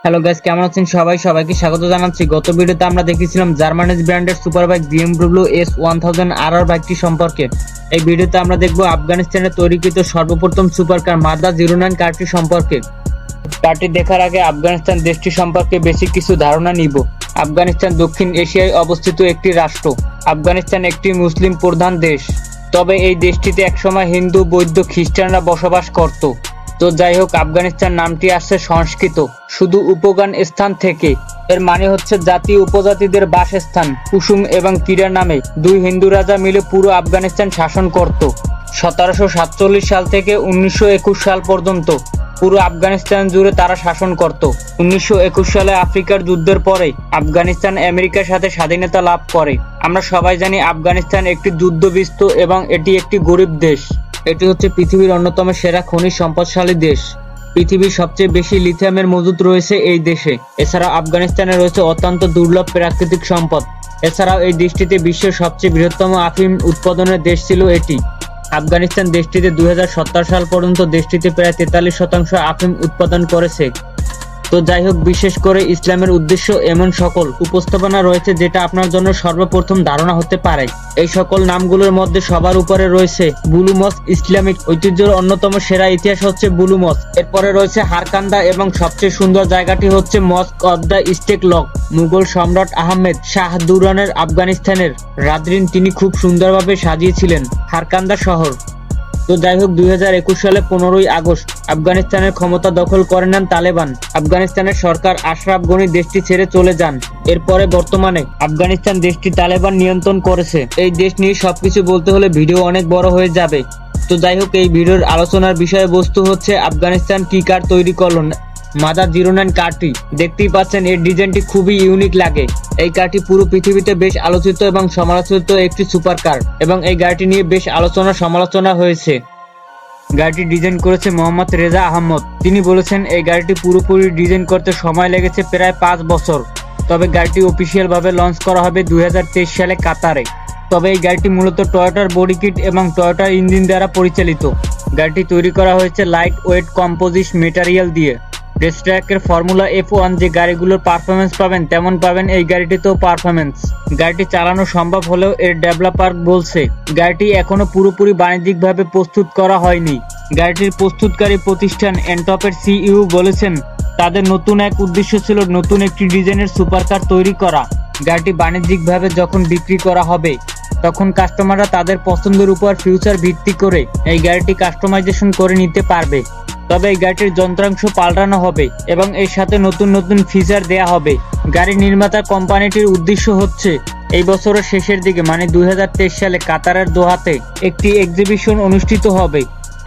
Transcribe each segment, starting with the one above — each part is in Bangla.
হ্যালো গাইস, কেমন আছেন সবাই? সবাইকে স্বাগত জানাচ্ছি। গত ভিডিওতে আমরা দেখেছিলাম জার্মানিজ ব্র্যান্ডের super bike BMW S1000 RR বাইকটি সম্পর্কে। এই ভিডিওতে আমরা দেখব আফগানিস্তানে তৈরিকৃত সর্বপ্রথম সুপার কার মাদা 09 কারটি সম্পর্কে। কারটি দেখার আগে আফগানিস্তান দেশটি সম্পর্কে বেসিক কিছু ধারণা নিব। আফগানিস্তান দক্ষিণ এশিয়ায় অবস্থিত একটি রাষ্ট্র। আফগানিস্তান একটি মুসলিম প্রধান দেশ, তবে এই দেশটিতে একসময় হিন্দু, বৌদ্ধ, খ্রিস্টানরা বসবাস করত। তো যাই হোক, আফগানিস্তান নামটি আসছে সংস্কৃত শুধু উপগান স্থান থেকে। এর মানে হচ্ছে জাতি উপজাতিদের বাসস্থান। কুসুম এবং কিরা নামে দুই হিন্দু রাজা মিলে পুরো আফগানিস্তান শাসন করত 1747 সাল থেকে 1921 সাল পর্যন্ত। পুরো আফগানিস্তান জুড়ে তারা শাসন করত। 1921 সালে আফ্রিকার যুদ্ধের পরে আফগানিস্তান আমেরিকার সাথে স্বাধীনতা লাভ করে। আমরা সবাই জানি আফগানিস্তান একটি যুদ্ধবিধ্বস্ত এবং এটি একটি গরিব দেশ। এটি হচ্ছে পৃথিবীর অন্যতম সেরা খনিজ সম্পদশালী দেশ। পৃথিবীর সবচেয়ে বেশি লিথিয়ামের মজুদ রয়েছে এই দেশে। এছাড়াও আফগানিস্তানে রয়েছে অত্যন্ত দুর্লভ প্রাকৃতিক সম্পদ। এছাড়াও এই দেশটিতে বিশ্বের সবচেয়ে বৃহত্তম আফিম উৎপাদনের দেশ ছিল এটি। আফগানিস্তান দেশটিতে 2017 সাল পর্যন্ত দেশটিতে প্রায় 43% আফিম উৎপাদন করেছে। তো যাই হোক, বিশেষ করে ইসলামের উদ্দেশ্য এমন সকল উপস্থাপনা রয়েছে যেটা আপনার জন্য সর্বপ্রথম ধারণা হতে পারে। এই সকল নামগুলোর মধ্যে সবার উপরে রয়েছে বুলু মস্ক। ইসলামিক ঐতিহ্যের অন্যতম সেরা ইতিহাস হচ্ছে বুলু মস্ক। এরপরে রয়েছে হারকান্দা এবং সবচেয়ে সুন্দর জায়গাটি হচ্ছে মস্ক অব দ্য স্টেক লক। মুঘল সম্রাট আহমেদ শাহ দুরানের আফগানিস্তানের রাজধানী তিনি খুব সুন্দরভাবে সাজিয়েছিলেন হারকান্দা শহর। তো যাই হোক, 2021 সালে 15ই আগস্ট আফগানিস্তানের ক্ষমতা দখল করে নেন তালেবান। আফগানিস্তানের সরকার আশরাফ গনি দেশটি ছেড়ে চলে যান। এরপরে বর্তমানে আফগানিস্তান দেশটি তালেবান নিয়ন্ত্রণ করেছে। এই দেশ নিয়ে সবকিছু বলতে হলে ভিডিও অনেক বড় হয়ে যাবে। তো যাই হোক, এই ভিডিওর আলোচনার বিষয়বস্তু হচ্ছে আফগানিস্তান কি কার তৈরি করলো। মাদা 09 কারটি দেখতেই পাচ্ছেন, এর ডিজাইনটি খুবই ইউনিক লাগে। এই কারটি পুরো পৃথিবীতে বেশ আলোচিত এবং সমালোচিত একটি সুপার কার, এবং এই গাড়িটি নিয়ে বেশ আলোচনা সমালোচনা হয়েছে। গাড়িটি ডিজাইন করেছে মোহাম্মদ রেজা আহমদ। তিনি বলেছেন এই গাড়িটি পুরোপুরি ডিজাইন করতে সময় লেগেছে প্রায় 5 বছর। তবে গাড়িটি অফিসিয়াল ভাবে লঞ্চ করা হবে 2023 সালে কাতারে। তবে এই গাড়িটি মূলত টয়োটার বডি কিট এবং টয়োটার ইঞ্জিন দ্বারা পরিচালিত। গাড়িটি তৈরি করা হয়েছে লাইট ওয়েট কম্পোজিট মেটেরিয়াল দিয়ে। রেসট্র্যাকের ফর্মুলা F1 যে গাড়িগুলোর পারফরমেন্স পাবেন তেমন পাবেন এই গাড়িটিতেও পারফরমেন্স। গাড়িটি চালানো সম্ভব হলেও এর ডেভেলপার বলছে গাড়িটি এখনো পুরোপুরি বাণিজ্যিকভাবে প্রস্তুত করা হয়নি। গাড়িটির প্রস্তুতকারী প্রতিষ্ঠান এনটপের সিইও বলেছেন তাদের নতুন এক উদ্দেশ্য ছিল নতুন একটি ডিজাইনের সুপারকার তৈরি করা। গাড়িটি বাণিজ্যিকভাবে যখন বিক্রি করা হবে তখন কাস্টমাররা তাদের পছন্দের উপর ফিউচার ভিত্তি করে এই গাড়িটি কাস্টমাইজেশন করে নিতে পারবে। তবে এই গাড়িটির যন্ত্রাংশ পাল্টানো হবে এবং এর সাথে নতুন নতুন ফিচার দেয়া হবে। গাড়ি নির্মাতা কোম্পানিটির উদ্দেশ্য হচ্ছে এই বছরের শেষের দিকে মানে 2023 সালে কাতারের দোহাতে একটি এক্সিবিশন অনুষ্ঠিত হবে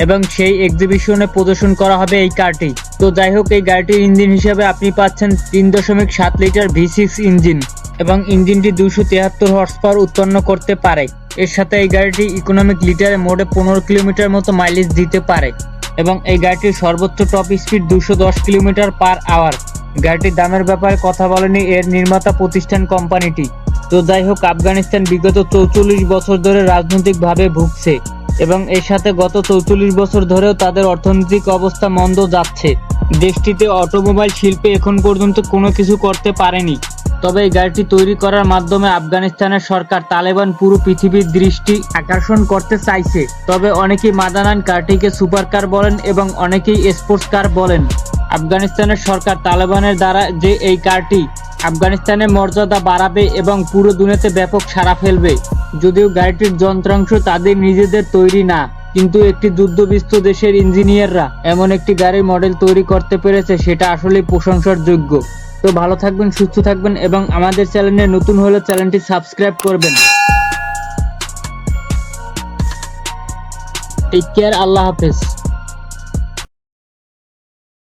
এবং সেই এক্সিবিশনে প্রদর্শন করা হবে এই কারটি। তো যাই হোক, এই গাড়িটির ইঞ্জিন হিসেবে আপনি পাচ্ছেন 3.7 লিটার V6 ইঞ্জিন এবং ইঞ্জিনটি 273 হর্স পাওয়ার উৎপন্ন করতে পারে। এর সাথে এই গাড়িটি ইকোনমিক লিটারে মোটে 15 কিলোমিটার মতো মাইলেজ দিতে পারে এবং এই গাড়িটির সর্বোচ্চ top speed 210 kilometre per hour. গাড়িটির দামের ব্যাপারে কথা বলেনি এর নির্মাতা প্রতিষ্ঠান কোম্পানিটি। তো যাই হোক, আফগানিস্তান বিগত 44 বছর ধরে রাজনৈতিকভাবে ভুগছে এবং এর সাথে গত 44 বছর ধরেও তাদের অর্থনৈতিক অবস্থা মন্দ যাচ্ছে। দেশটিতে অটোমোবাইল শিল্পে এখন পর্যন্ত কোনো কিছু করতে পারেনি। তবে এই গাড়িটি তৈরি করার মাধ্যমে আফগানিস্তানের সরকার তালেবান পুরো পৃথিবীর দৃষ্টি আকর্ষণ করতে চাইছে। তবে অনেকেই মাদানান কারটিকে সুপার কার বলেন এবং অনেকেই স্পোর্টস কার বলেন। আফগানিস্তানের সরকার তালেবানের দ্বারা যে এই কারটি আফগানিস্তানের মর্যাদা বাড়াবে এবং পুরো দুনিয়াতে ব্যাপক সাড়া ফেলবে। যদিও গাড়িটির যন্ত্রাংশ তাদের নিজেদের তৈরি না, কিন্তু একটি যুদ্ধবিধ্বস্ত দেশের ইঞ্জিনিয়াররা এমন একটি গাড়ির মডেল তৈরি করতে পেরেছে, সেটা আসলেই প্রশংসার যোগ্য। তো ভালো থাকবেন, সুস্থ থাকবেন এবং আমাদের চ্যানেলে নতুন হলে চ্যানেলটি সাবস্ক্রাইব করবেন। টেক কেয়ার, আল্লাহ হাফেজ।